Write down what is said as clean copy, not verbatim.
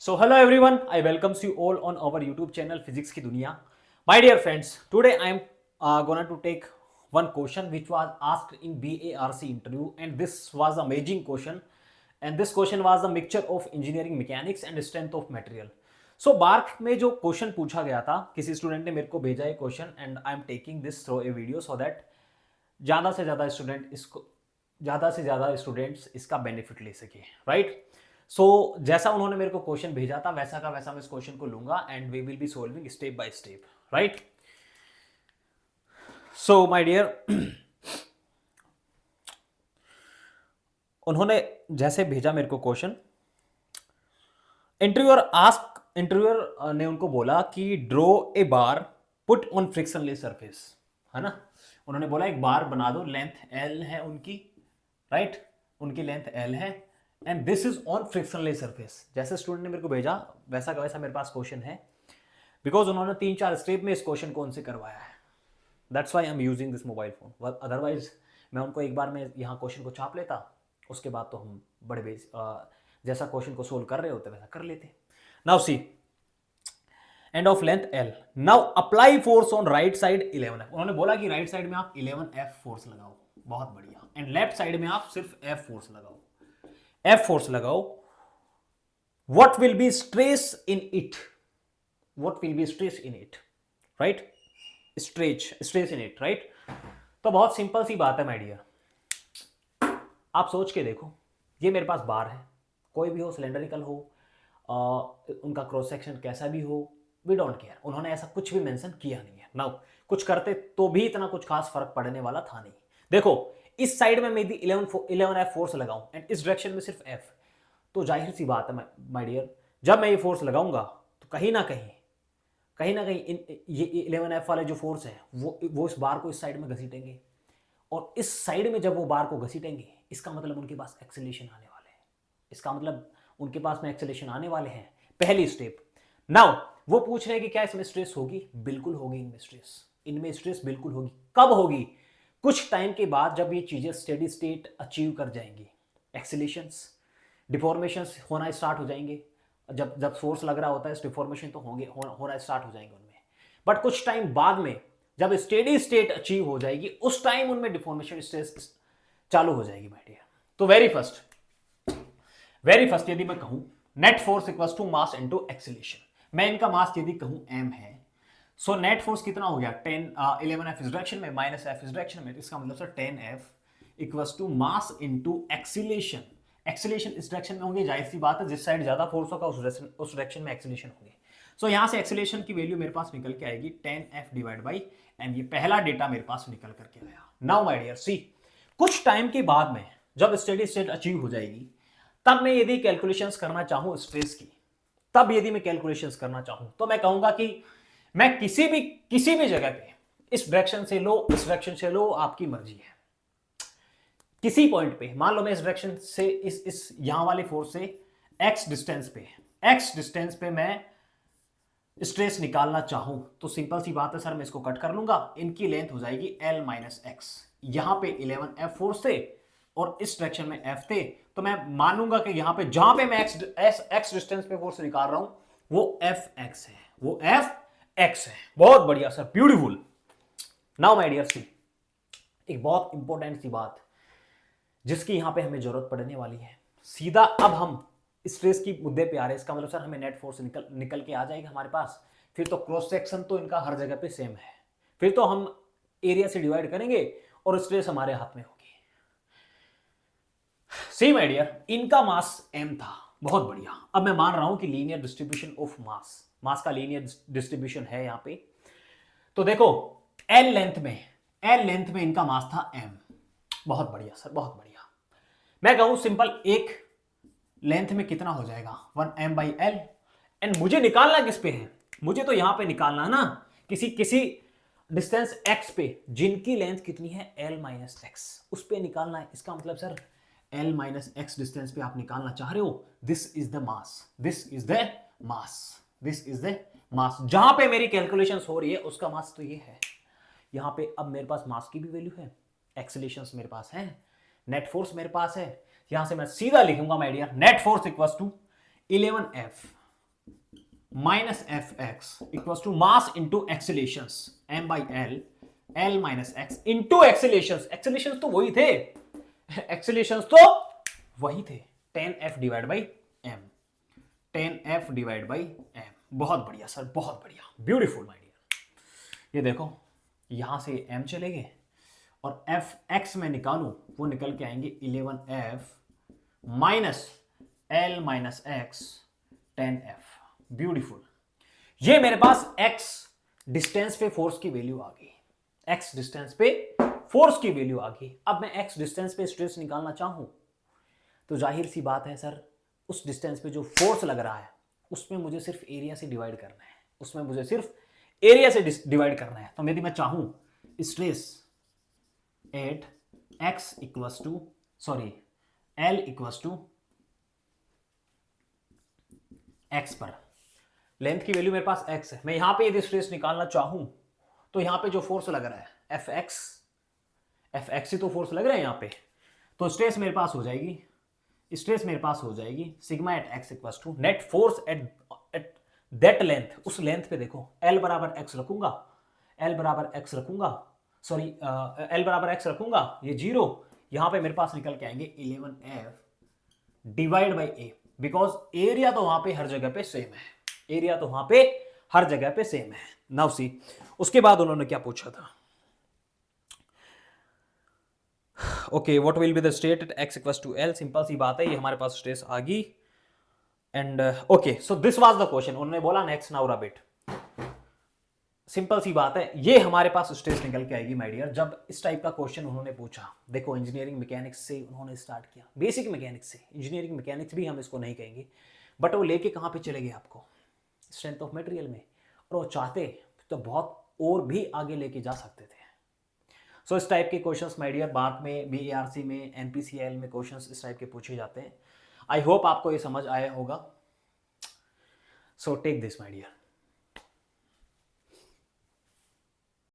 So hello everyone, I welcomes you all on our YouTube channel Physics की दुनिया. My dear friends, today I am going to take one question which was asked in BARC interview, and this was amazing question, and this question was a mixture of engineering mechanics and strength of material. So BARC में जो question पूछा गया था, किसी student ने मेरे को भेजा है question and I am taking this through a video so that ज़्यादा से ज़्यादा स्टूडेंट्स इसका बेनिफिट ले सके, राइट. सो जैसा उन्होंने मेरे को क्वेश्चन भेजा था वैसा का वैसा मैं इस क्वेश्चन को लूंगा and we will be solving step by step, right. So my dear, उन्होंने जैसे भेजा मेरे को क्वेश्चन, इंटरव्यूअर ने उनको बोला कि draw a bar put on frictionless surface, है ना. उन्होंने बोला एक बार बना दो, लेंथ एल है उनकी, राइट. उनकी लेंथ एल है and this is on frictionless surface. जैसे स्टूडेंट ने मेरे को भेजा वैसा का वैसा मेरे पास क्वेश्चन है, बिकॉज उन्होंने 3-4 स्टेप में इस क्वेश्चन को उनसे करवाया है. That's why I am using this mobile phone. Otherwise मैं उनको एक बार में यहाँ क्वेश्चन को छाप लेता, उसके बाद तो हम बड़े बेस जैसा क्वेश्चन को सोल्व कर रहे होते वैसा कर लेते. Now see, end of length L, now apply force on right side 11F. उन्होंने बोला कि राइट साइड में आप 11F फोर्स लगाओ, बहुत बढ़िया, एंड लेफ्ट साइड में आप सिर्फ F फोर्स लगाओ. F फोर्स लगाओ. What will be stress in it? What will be stress in it? Right? Stress in it, right? तो बहुत सिंपल सी बात है माय डियर. आप सोच के देखो, ये मेरे पास बार है, कोई भी हो, सिलेंडरिकल हो, उनका क्रॉस सेक्शन कैसा भी हो, वी डोंट केयर. उन्होंने ऐसा कुछ भी मेंशन किया नहीं है. नाउ कुछ करते तो भी इतना कुछ खास फर्क पड़ने वाला था नहीं. देखो, इस साइड में मैं यदि 11F फोर्स लगाऊं एंड इस डायरेक्शन में सिर्फ F, तो जाहिर सी बात है माय डियर, जब मैं ये फोर्स लगाऊंगा तो कहीं ना कहीं ये 11F वाले जो फोर्स है वो इस बार को इस साइड में घसीटेंगे, और इस साइड में जब वो बार को घसीटेंगे इसका मतलब उनके पास एक्सेलरेशन आने वाले हैं. इसका मतलब उनके पास में एक्सेलरेशन आने वाले हैं. पहली स्टेप. नाउ वो पूछ रहे हैं कि क्या इसमें स्ट्रेस होगी. बिल्कुल होगी. इनमें स्ट्रेस बिल्कुल होगी. कब होगी? कुछ टाइम के बाद, जब ये चीजें स्टेडी स्टेट अचीव कर जाएंगी, एक्सेलेरेशंस, डिफॉर्मेशंस होना स्टार्ट हो जाएंगे. जब फोर्स लग रहा होता है डिफॉर्मेशन तो होना स्टार्ट हो जाएंगे उनमें. बट कुछ टाइम बाद में जब स्टेडी स्टेट अचीव हो जाएगी, उस टाइम उनमें डिफॉर्मेशन स्ट्रेस चालू हो जाएगी माय डियर. तो वेरी फर्स्ट यदि मैं कहूं net force equals to mass into acceleration, मैं इनका मास यदि कहूं m है, सो नेट फोर्स कितना हो गया, 11F इस डायरेक्शन में माइनस F इस डायरेक्शन में. इसका मतलब sir 10F equals to mass into acceleration. Acceleration इस डायरेक्शन में होंगे, जाहिर सी बात है, जिस साइड ज्यादा फोर्स होगा उस डायरेक्शन में एक्सीलरेशन होंगे. सो यहां से एक्सीलरेशन की वैल्यू मेरे पास निकल के आएगी 10F डिवाइड बाई m. ये पहला डेटा मेरे पास निकल करके आया. नाउ माय डियर सी, कुछ टाइम के बाद में जब स्टेडी स्टेट अचीव हो जाएगी, तब मैं यदि कैलकुलेशंस करना चाहूं स्ट्रेस की, तो मैं कहूंगा कि मैं किसी भी जगह पे इस डायरेक्शन से लो, इस डायरेक्शन से लो, आपकी मर्जी है. किसी पॉइंट पे मान लो मैं इस डायरेक्शन से इस यहां वाले फोर्स से x डिस्टेंस पे मैं स्ट्रेस निकालना चाहूं, तो सिंपल सी बात है सर, मैं इसको कट कर लूंगा. इनकी लेंथ हो जाएगी L माइनस एक्स. यहां पे 11F फोर्स थे और इस डायरेक्शन में F थे, तो मैं मानूंगा कि यहां पे जहां पे मैं x डिस्टेंस पे फोर्स निकाल रहा हूं वो Fx है, X है. बहुत बढ़िया sir, beautiful. Now my dear see, एक बहुत इंपॉर्टेंट सी बात जिसकी यहां पे हमें जरूरत पड़ने वाली है. सीधा अब हम स्ट्रेस की मुद्दे पे आ रहे हैं. इसका मतलब सर हमें नेट फोर्स निकल के आ जाएगा हमारे पास. फिर तो क्रॉस सेक्शन तो इनका हर जगह पे सेम है, फिर तो हम एरिया से डिवाइड करेंगे और स्ट्रेस हमारे हाथ में होगी. सी माय डियर, इनका मास m था, बहुत बढ़िया. अब मैं मान रहा हूं कि लीनियर डिस्ट्रीब्यूशन ऑफ मास का लीनियर डिस्ट्रीब्यूशन है यहां पे. तो देखो, L लेंथ में इनका मास था m. बहुत बढ़िया सर, बहुत बढ़िया. मैं कहूं सिंपल, एक लेंथ में कितना हो जाएगा 1m/L. एंड मुझे निकालना किस पे है, मुझे तो यहां पे निकालना है ना, किसी डिस्टेंस x पे जिनकी लेंथ कितनी है L माइनस एक्स, उस पे निकालना है. इसका मतलब sir L minus x distance पे आप निकालना चाह रहे हो. This is the mass. जहां पे मेरी कैलकुलेशंस हो रही है उसका मास तो ये है. यहां पे अब मेरे पास मास की भी वैल्यू है, एक्सेलरेशंस मेरे पास है, नेट फोर्स मेरे पास है. यहां से मैं सीधा लिखूंगा my dear, net force equals to 11F minus f x equal to mass into accelerations m by l, l minus x into accelerations, accelerations तो वही थे, एक्सेलेशंस तो वही थे, 10f divide by m, 10f divide by m. बहुत बढ़िया sir, बहुत बढ़िया, ब्यूटीफुल माय डियर। ये देखो यहां से m चले गए और एफ एक्स में निकालूं वो निकल के आएंगे 11f minus L minus x 10f। Beautiful. ये मेरे पास x डिस्टेंस पे फोर्स की वैल्यू आ गई, x डिस्टेंस पे फोर्स की वैल्यू आ गई। अब मैं x डिस्टेंस पे स्ट्रेस निकालना चाहूं तो जाहिर सी बात है सर, उस डिस्टेंस पे जो फोर्स लग रहा है उसमें मुझे सिर्फ एरिया से डिवाइड करना है, उसमें मुझे सिर्फ एरिया से डिवाइड करना है। तो यदि मैं चाहूं stress at x equals to sorry l equals to x पर, लेंथ की वैल्यू मेरे पास x है, मैं यहां पे यदि स्ट्रेस निकालना चाहूं तो यहां पे जो फोर्स लग रहा है एफ एक्स ही तो फोर्स लग रहा है यहां पे, तो स्ट्रेस मेरे पास हो जाएगी, स्ट्रेस मेरे पास हो जाएगी sigma at x equals to net force at that length, उस लेंथ पे देखो L बराबर x रखूंगा, L बराबर x रखूंगा, सॉरी L बराबर x रखूंगा, ये 0, यहां पे मेरे पास निकल के आएंगे 11f divide by a, because area तो वहां पे हर जगह पे सेम है, एरिया तो वहां पे हर जगह पे सेम है। नाउ सी, उसके बाद उन्होंने क्या पूछा था, okay what will be the state at x equals to l, simple सी बात है, ये हमारे पास स्ट्रेस आ गई and okay so this was the question. उन्होंने बोला next now rub it, simple सी बात है, ये हमारे पास स्ट्रेस निकल के आएगी माय डियर जब इस टाइप का क्वेश्चन उन्होंने पूछा। देखो इंजीनियरिंग मैकेनिक्स से उन्होंने स्टार्ट किया, बेसिक मैकेनिक्स से, इंजीनियरिंग मैकेनिक्स भी हम इसको नहीं कहेंगे, बट वो लेके कहाँ पे चले गए आपको, स्ट्रेंथ ऑफ मटेरियल में, और वो चाहते तो बहुत और भी आगे लेके जा सकते थे। सो इस टाइप के क्वेश्चंस माय डियर बाद में बीएआरसी में, एनपीसीएल में क्वेश्चंस इस टाइप के पूछे जाते हैं। आई होप आपको ये समझ आया होगा। So take this my dear.